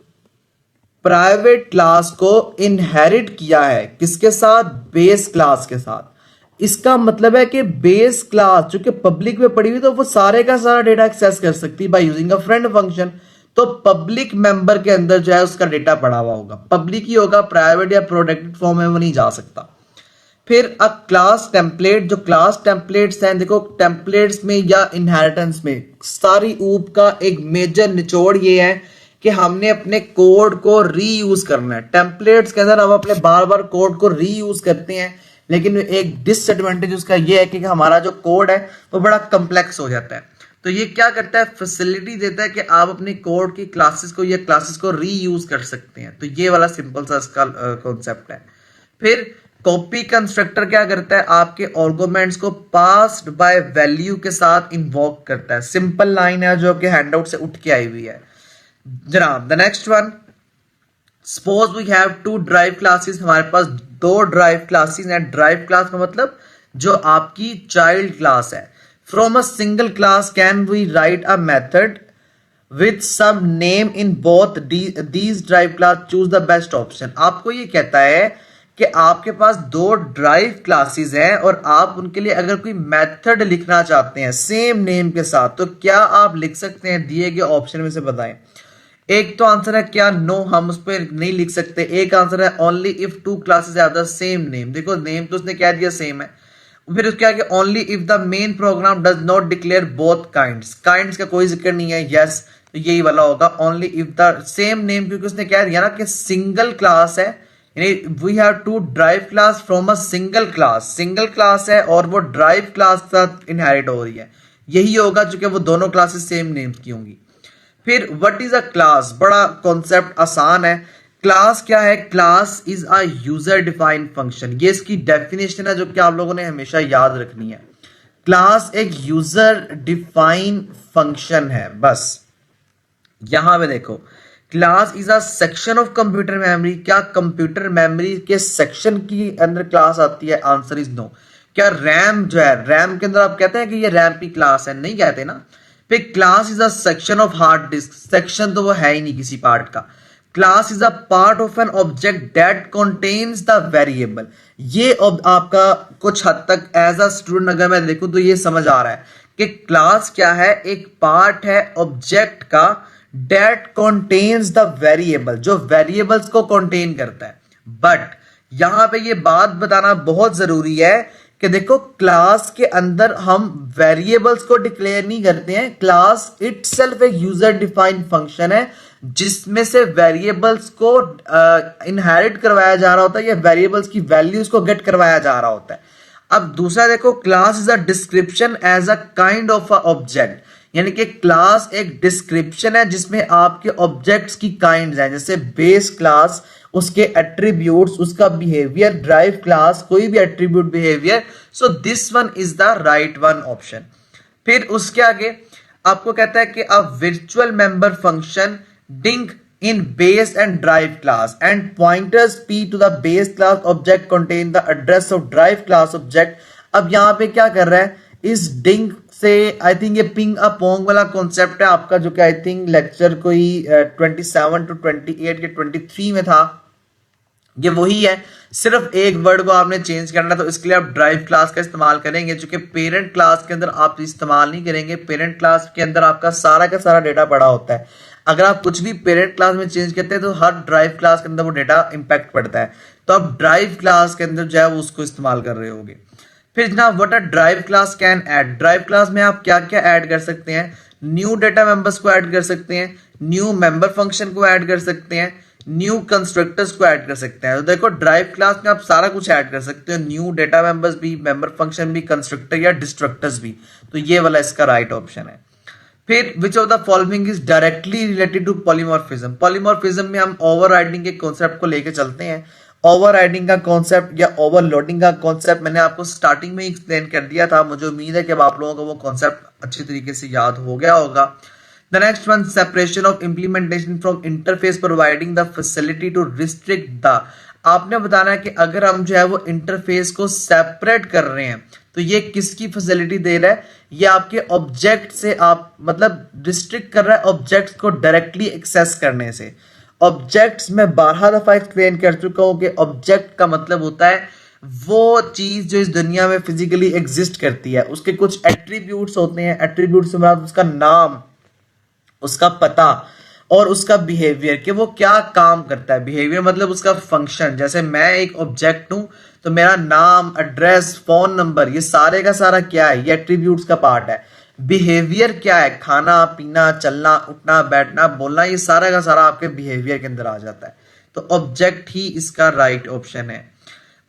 Speaker 1: प्राइवेट क्लास को इनहेरिट किया है, किसके साथ, बेस क्लास के साथ। इसका मतलब है कि बेस क्लास जो कि पब्लिक में पड़ी हुई, तो वो सारे का सारा डेटा एक्सेस कर सकती है by using a friend function. तो पब्लिक मेंबर के अंदर जो है उसका डेटा पड़ा हुआ होगा, पब्लिक ही होगा, प्राइवेट या प्रोटेक्टेड फॉर्म में वो नहीं जा सकता। फिर अ क्लास टेम्पलेट, जो क्लास टेम्पलेट्स हैं, देखो टेम्पलेट्स में या इनहेरिटेंस में सारी ऊप का एक मेजर निचोड़ ये है कि हमने अपने कोड को रीयूज करना है। टेम्पलेट्स के अंदर हम अपने बार बार कोड को रीयूज करते हैं, लेकिन एक डिसएडवांटेज उसका यह है कि हमारा जो कोड है वो बड़ा कम्प्लेक्स हो जाता है। तो ये क्या करता है, फैसिलिटी देता है कि आप अपने कोड की क्लासेस को या क्लासेस को रीयूज कर सकते हैं। तो ये वाला सिंपल सा इसका कॉन्सेप्ट है। फिर कॉपी कंस्ट्रक्टर क्या करता है, आपके आर्गुमेंट्स को पास्ड बाय वैल्यू के साथ इन्वोक करता है। सिंपल लाइन है जो कि हैंडआउट से उठ के आई हुई है जनाब। The next one, suppose we have two drive classes, हमारे पास दो ड्राइव क्लासेस हैं। ड्राइव क्लास का मतलब जो आपकी चाइल्ड क्लास है। From a single class can we write a method with some name in both these drive class, choose the best option. आपको ये कहता है कि आपके पास दो ड्राइव क्लासेस हैं और आप उनके लिए अगर कोई मेथड लिखना चाहते हैं सेम नेम के साथ, तो क्या आप लिख सकते हैं? दिए गए ऑप्शन में से बताएं। एक तो आंसर है क्या, नो हम उस पर नहीं लिख सकते। एक आंसर है only if two classes have the same name. देखो नेम तो उसने कह दिया सेम है, फिर उसके आगे only if the main program does not declare both kinds. Kinds का कोई जिक्र नहीं है, यस तो यही वाला होगा only if the same name, क्योंकि उसने कह दिया ना कि सिंगल क्लास है, यानी we have two drive class from a single class. Single class है और वो ड्राइव क्लास के साथ इनहेरिट हो रही है, यही होगा चूंकि वो दोनों क्लासेस सेम नेम्स की होंगी। फिर व्हाट इज अ क्लास, बड़ा कॉन्सेप्ट आसान है। क्लास क्या है? Class is a user defined function. ये इसकी डेफिनेशन है जो कि आप लोगों ने हमेशा याद रखनी है। क्लास एक यूजर डिफाइंड फंक्शन है। बस यहां पे देखो, class is a section of computer memory. क्या कंप्यूटर मेमोरी के सेक्शन की अंदर क्लास आती है? Answer is no. क्या रैम जो है, रैम के अंदर आप कहते हैं कि ये रैम की क्लास है? नहीं कहते ना। फिर class is a section of hard disk. Section तो वो है ही नहीं किसी पार्ट का। Class is a part of an object that contains the variable. ये आपका कुछ हद तक एज अ स्टूडेंट अगर मैं देखूं तो ये समझ आ रहा है कि क्लास क्या है, एक पार्ट है ऑब्जेक्ट का दैट कंटेन्स द वेरिएबल, जो वेरिएबल्स को कंटेन करता है। बट यहां पे ये बात बताना बहुत जरूरी है कि देखो क्लास के अंदर हम वेरिएबल्स को डिक्लेयर नहीं करते हैं। क्लास इटसेल्फ एक यूजर डिफाइंड फंक्शन है जिसमें से वेरिएबल्स को इनहेरिट करवाया जा रहा होता है या वेरिएबल्स की वैल्यूज को गेट करवाया जा रहा होता है। अब दूसरा देखो, class is a description as a kind of a object, यानी कि क्लास एक डिस्क्रिप्शन है जिसमें आपके ऑब्जेक्ट्स की काइंड्स हैं, जैसे बेस क्लास, उसके एट्रीब्यूट्स, उसका बिहेवियर। ड्राइव क्लास कोई भी attribute behaviour. So this one is the right one option. फिर उसके आगे आपको कहता है कि a virtual member function drink in base and drive class and pointers p to the base class object contain the address of drive class object। अब यहां पे क्या कर रहा है, इस डिंक से आई थिंक ये पिंग अ पोंग वाला कॉन्सेप्ट है आपका, जो कि आई थिंक लेक्चर कोई 27 to 28 के 23 में था। ये वही है, सिर्फ एक वर्ड को आपने चेंज करना, तो इसके लिए आप ड्राइव क्लास का इस्तेमाल करेंगे, जो कि पेरेंट क्लास के अंदर आप इस्तेमाल नहीं करेंगे। पेरेंट क्लास के अंदर आपका सारा का सारा डेटा पड़ा होता है। अगर आप कुछ भी पेरेंट क्लास में चेंज करते हैं तो हर ड्राइव क्लास के अंदर वो डेटा इंपैक्ट पड़ता है, तो आप ड्राइव क्लास के अंदर जो है वो उसको इस्तेमाल कर रहे होंगे। फिर जनाब, what a drive class can add. Drive class में आप क्या क्या ऐड कर सकते हैं? न्यू डेटा मेंबर्स को ऐड कर सकते हैं, न्यू मेंबर फंक्शन को ऐड कर सकते हैं, न्यू कंस्ट्रक्टर्स को ऐड कर सकते हैं। तो देखो ड्राइव क्लास में आप सारा कुछ ऐड कर सकते हो, न्यू डेटा मेंबर्स भी, मेंबर फंक्शन भी, कंस्ट्रक्टर या डिस्ट्रक्टर्स भी। तो ये वाला इसका राइट ऑप्शन है। फिर which of the following is directly related to polymorphism. Polymorphism में हम ओवरराइडिंग के कॉन्सेप्ट को लेके चलते हैं। ओवरराइडिंग का कॉन्सेप्ट या ओवरलोडिंग का कॉन्सेप्ट मैंने आपको स्टार्टिंग में ही एक्सप्लेन कर दिया था। मुझे उम्मीद है कि अब आप लोगों को वो कॉन्सेप्ट अच्छी तरीके से याद हो गया होगा। The next one, separation of implementation from interface providing the facility to restrict the. आपने बताना है कि अगर हम जो है वो इंटरफेस को सेपरेट कर रहे हैं तो ये किसकी फैसिलिटी दे रहा है? ये आपके ऑब्जेक्ट से आप मतलब रिस्ट्रिक्ट कर रहा है ऑब्जेक्ट्स को डायरेक्टली एक्सेस करने से। ऑब्जेक्ट्स में 12 दफा एक्सप्लेन कर चुका हूं कि ऑब्जेक्ट का मतलब होता है वो चीज जो इस दुनिया में फिजिकली एग्जिस्ट करती है, उसके कुछ एट्रीब्यूट्स होते हैं। एट्रीब्यूट्स में उसका नाम, उसका पता और उसका बिहेवियर, कि वो क्या काम करता है। बिहेवियर मतलब उसका फंक्शन। जैसे मैं एक ऑब्जेक्ट हूं तो मेरा नाम, एड्रेस, फोन नंबर, ये सारे का सारा क्या है? ये एट्रीब्यूट्स का पार्ट है। बिहेवियर क्या है? खाना पीना, चलना उठना, बैठना, बोलना, ये सारा का सारा आपके बिहेवियर के अंदर आ जाता है। तो ऑब्जेक्ट ही इसका राइट ऑप्शन है।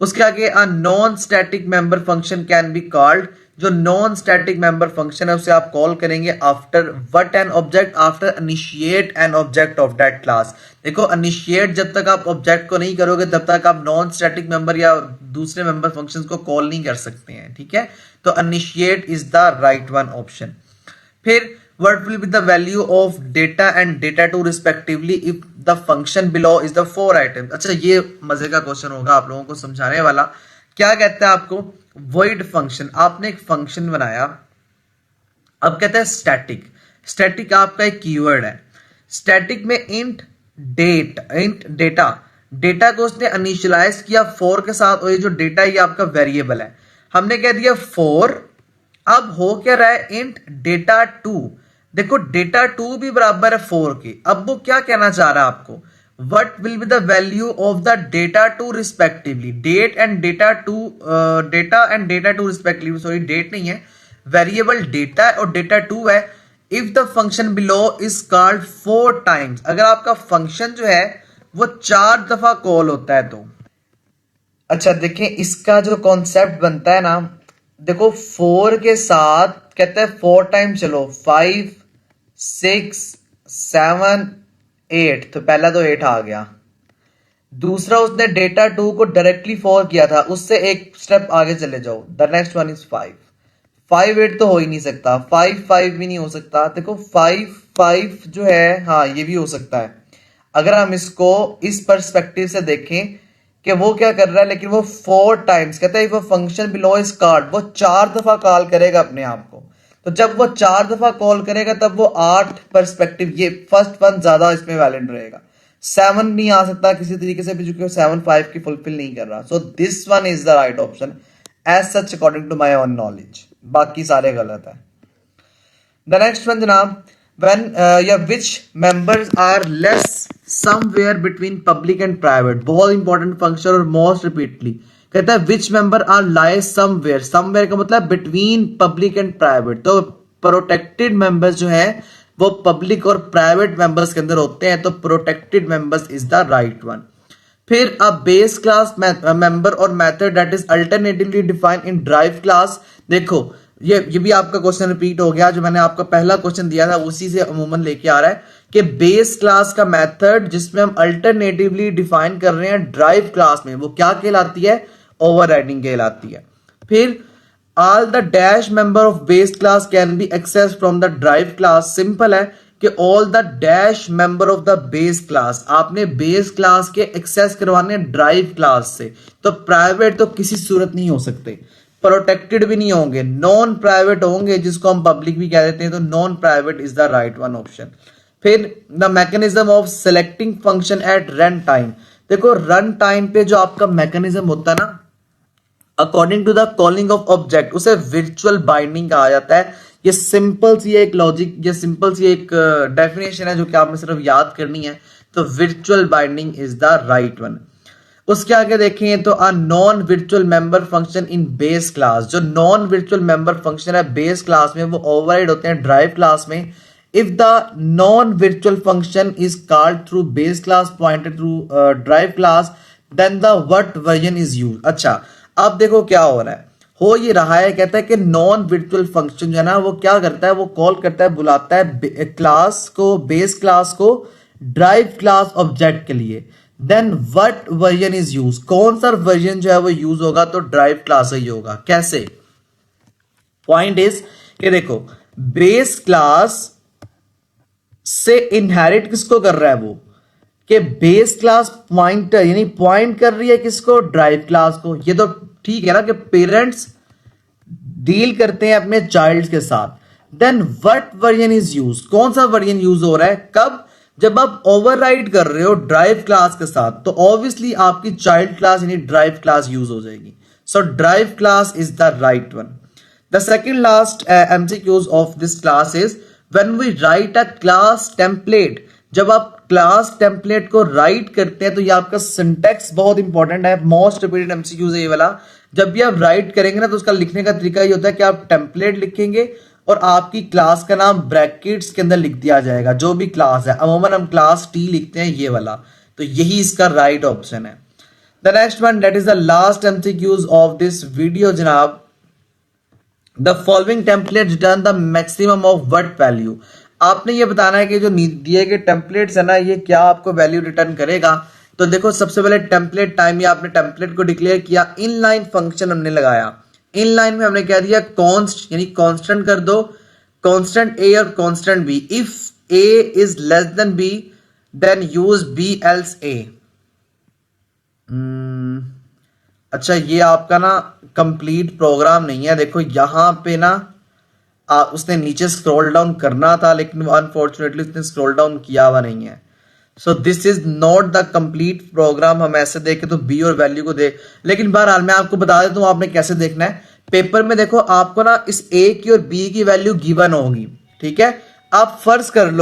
Speaker 1: उसके आगे, a non static member function can be called. जो नॉन स्टैटिक मेंबर फंक्शन है उसे आप कॉल करेंगे after what an object, after initiate an object of that class. देखो इनिशिएट जब तक आप ऑब्जेक्ट को नहीं करोगे तब तक आप नॉन स्टैटिक मेंबर या दूसरे मेंबर फंक्शंस को कॉल नहीं कर सकते हैं, ठीक है। तो initiate is the right one option. फिर what will be the value of data and data 2 respectively if the function below is the 4 items। अच्छा ये मजे का क्वेश्चन होगा आप लोगों को समझाने वाला। क्या कहता है आपको, void फंक्शन, आपने एक फंक्शन बनाया, अब कहता है स्टैटिक। स्टैटिक आपका एक कीवर्ड है। स्टैटिक में इंट डेटा, डेटा को उसने इनिशियलाइज किया 4 के साथ, और ये जो डेटा ये आपका वेरिएबल है, हमने कह दिया 4। अब हो क्या रहा है, इंट डेटा 2। देखो डेटा 2 भी बराबर है 4 के। अब वो क्या कहना चाह रहा है आपको, what will be the value of the data 2 respectively, date and data 2, data and data 2 respectively, sorry date नहीं है, वेरिएबल डेटा और डेटा 2 है। If the function below is called 4 times, अगर आपका फंक्शन जो है वो 4 दफा कॉल होता है तो। अच्छा देखें इसका जो कॉन्सेप्ट बनता है ना, देखो 4 के साथ कहता है 4 टाइम, चलो 5 6 7 8, तो पहला तो 8 आ गया। दूसरा उसने डेटा 2 को डायरेक्टली 4 किया था, उससे एक स्टेप आगे चले जाओ, द नेक्स्ट वन इज 5। 5 8 तो हो ही नहीं सकता, 5 5 भी नहीं हो सकता। देखो 5 5 जो है, हाँ ये भी हो सकता है। अगर हम इसको इस पर्सपेक्टिव से देखें कि वो क्या कर रहा है, लेकिन वो 4 टाइम्स कहता है वो फंक्शन बिलो इज कॉल्ड, वो 4 दफा कॉल करेगा अपने आप को। तो जब वो 4 दफा कॉल करेगा तब वो 8 पर्सपेक्टिव, ये फर्स्ट वन ज्यादा इसमें वैलिड रहेगा। 7 नहीं आ सकता किसी तरीके से भी, क्योंकि 7 5 की फुलफिल नहीं कर रहा। So this one is the right option as such according to my own knowledge, बाकी सारे गलत है। द नेक्स्ट वन जनाब, when which members are less somewhere between public and private, बहुत इंपॉर्टेंट फंक्शन और मोस्ट रिपीटली कहता है which member are lie somewhere, somewhere का मतलब between public and private। तो प्रोटेक्टेड मेंबर्स जो है वो पब्लिक और प्राइवेट मेंबर्स के अंदर होते हैं, तो protected members is the right one. फिर अ बेस क्लास मेंबर और method that is alternatively defined in drive class. देखो ये भी आपका क्वेश्चन रिपीट हो गया, जो मैंने आपका पहला क्वेश्चन दिया था उसी से अमूमन लेके आ रहा है कि बेस क्लास का मेथड जिसमें हम अल्टरनेटिवली डिफाइन कर रहे हैं ड्राइव क्लास में, वो क्या कहलाती है, ओवरराइडिंग कहलाती है। फिर all the dash member of base class can be access from the drive class. Simple है कि all the dash member of the base class, आपने बेस क्लास के एक्सेस करवाने ड्राइव क्लास से, तो प्राइवेट तो किसी सूरत नहीं हो सकते, प्रोटेक्टेड भी नहीं होंगे, नॉन प्राइवेट होंगे जिसको हम पब्लिक भी कह देते हैं, तो non private is the right one option. फिर the mechanism of selecting function at run time. देखो रन टाइम पे जो आपका मैकेनिज्म होता है ना, according to the calling of object, उसे वर्चुअल बाइंडिंग कहा जाता है। ये सिंपल सी एक लॉजिक, ये सिंपल सी एक डेफिनेशन है जो कि आपने सिर्फ याद करनी है। तो virtual binding is the right one. उसके आगे देखें तो a non virtual member function in base class, जो नॉन वर्चुअल मेंबर फंक्शन है बेस क्लास में वो ओवरराइड होते हैं ड्राइव क्लास में। If the non virtual function is called through base class pointed through drive class, then the what version is used. अच्छा अब देखो क्या हो रहा है, हो ये रहा है, कहता है कि नॉन वर्चुअल फंक्शन जो है ना वो क्या करता है, वो कॉल करता है, बुलाता है क्लास को, बेस क्लास को ड्राइव क्लास ऑब्जेक्ट के लिए। Then what version is use, कौन सा वर्जन जो है वो यूज होगा, तो ड्राइव क्लास ही होगा। कैसे, पॉइंट इज कि देखो बेस क्लास से इनहेरिट किसको कर रहा है वो, कि बेस क्लास पॉइंटर यानी पॉइंट कर रही है किसको, ड्राइव क्लास को। ये तो ठीक है ना कि पेरेंट्स डील करते हैं अपने चाइल्ड के साथ। Then what version is use, कौन सा वर्जन यूज हो रहा है, कब, जब आप ओवरराइड कर रहे हो ड्राइव क्लास के साथ, तो ऑब्वियसली आपकी चाइल्ड क्लास यानी ड्राइव क्लास यूज हो जाएगी। So drive class is the right one. The second last MCQs of this class is when we write a class template. जब आप क्लास टेम्पलेट को राइट करते हैं तो ये आपका सिंटेक्स बहुत इंपॉर्टेंट है, मोस्ट रिपीटेड एमसीक्यूज है ये वाला। जब भी आप राइट करेंगे ना तो उसका लिखने का तरीका ये होता है कि आप टेम्पलेट लिखेंगे और आपकी क्लास का नाम ब्रैकेट्स के अंदर लिख दिया जाएगा, जो भी क्लास है। अमूमन हम क्लास टी लिखते हैं ये वाला, तो यही इसका राइट ऑप्शन है। The next one that is the last MCQs of this video जनाब, the following template return the maximum of what value. आपने ये बताना है कि जो दिए गए टेम्पलेट्स है ना, ये क्या आपको वैल्यू रिटर्न करेगा। तो देखो सबसे पहले टेम्पलेट टाइम, ये आपने टेम्पलेट को डिक्लेयर किया, इनलाइन फंक्शन हमने लगाया, इनलाइन में हमने क्या दिया, कॉन्स्ट यानी कांस्टेंट कर दो, कांस्टेंट ए और constant B. If A is less than B then use B else A. अच्छा ये आपका ना कंप्लीट प्रोग्राम नहीं है, देखो यहां पे ना उसने नीचे स्क्रॉल डाउन करना था लेकिन अनफॉर्चुनेटली उसने स्क्रॉल डाउन किया हुआ नहीं है। So this is not the complete program. हम ऐसे देखें तो बी और वैल्यू को दे, लेकिन बहरहाल मैं आपको बता देता हूं आपने कैसे देखना है। पेपर में देखो आपको ना इस ए की और बी की वैल्यू गिवन होगी, ठीक है। आप फर्ज कर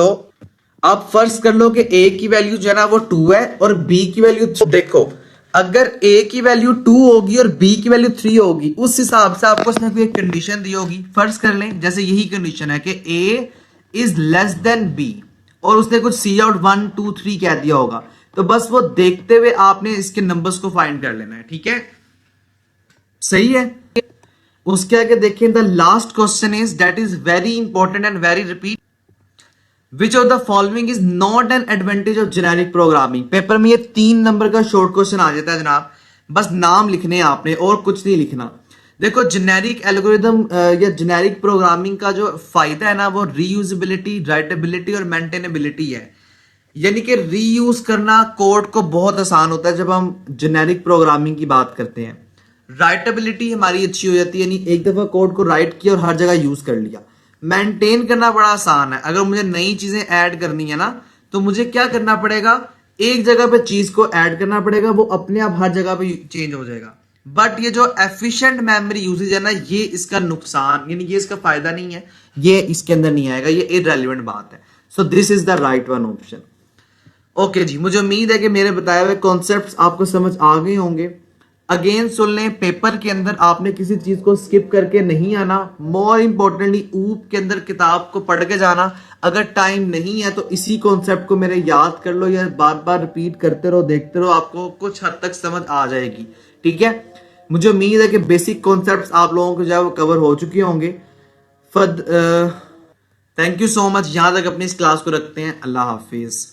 Speaker 1: लो कि ए की वैल्यू जो है ना वो 2 है और बी की वैल्यू, देखो अगर ए की वैल्यू 2 होगी और बी की वैल्यू 3 होगी, उस हिसाब से आपको उसने कोई कंडीशन दी होगी। फर्ज कर लें जैसे यही कंडीशन है कि ए इज लेस देन बी और उसने कुछ सी आउट 1 2 3 कह दिया होगा, तो बस वो देखते हुए आपने इसके नंबर्स को फाइंड कर लेना है, ठीक है, सही है। उसके आगे देखें, the last question is that is very important and very repeat, which of the following is not an advantage of generic programming. Paper में ये 3 नंबर का शॉर्ट क्वेश्चन आ जाता है जनाब, बस नाम लिखने हैं आपने और कुछ नहीं लिखना। देखो जेनेरिक एल्गोरिथम या जेनेरिक प्रोग्रामिंग का जो फायदा है ना वो रीयूजेबिलिटी, राइटेबिलिटी और मेंटेनेबिलिटी है। यानी कि रीयूज करना कोड को बहुत आसान होता है जब हम जेनेरिक प्रोग्रामिंग की बात करते हैं। राइटेबिलिटी हमारी अच्छी हो जाती है, यानी एक दफा कोड को राइट किया और हर जगह यूज कर लिया। मेंटेन करना बड़ा आसान है, अगर मुझे नई चीजें ऐड करनी है ना तो मुझे क्या करना पड़ेगा, एक जगह पे चीज को ऐड करना पड़ेगा, वो अपने आप हर जगह पे चेंज हो जाएगा। बट ये जो एफिशिएंट मेमोरी यूसेज है ना, ये इसका नुकसान यानी ये इसका फायदा नहीं है, ये इसके अंदर नहीं आएगा, ये इररिलेवेंट बात है। So this is the right one option. Okay जी, मुझे उम्मीद है कि मेरे बताए हुए कॉन्सेप्ट्स आपको समझ आ गए होंगे। अगेन सुन लें, पेपर के अंदर आपने किसी चीज को स्किप करके नहीं आना। मोर इंपॉर्टेंटली ऊप के अंदर किताब को पढ़ के जाना। अगर टाइम नहीं है तो इसी कॉन्सेप्ट को मेरे याद कर लो या बार बार रिपीट करते रहो, देखते रहो, आपको कुछ हद तक समझ आ जाएगी, ठीक है। मुझे उम्मीद है कि बेसिक कॉन्सेप्ट्स आप लोगों को जो है वो कवर हो चुके होंगे। Thank you so much. यहां तक अपनी इस क्लास को रखते हैं। अल्लाह हाफिज।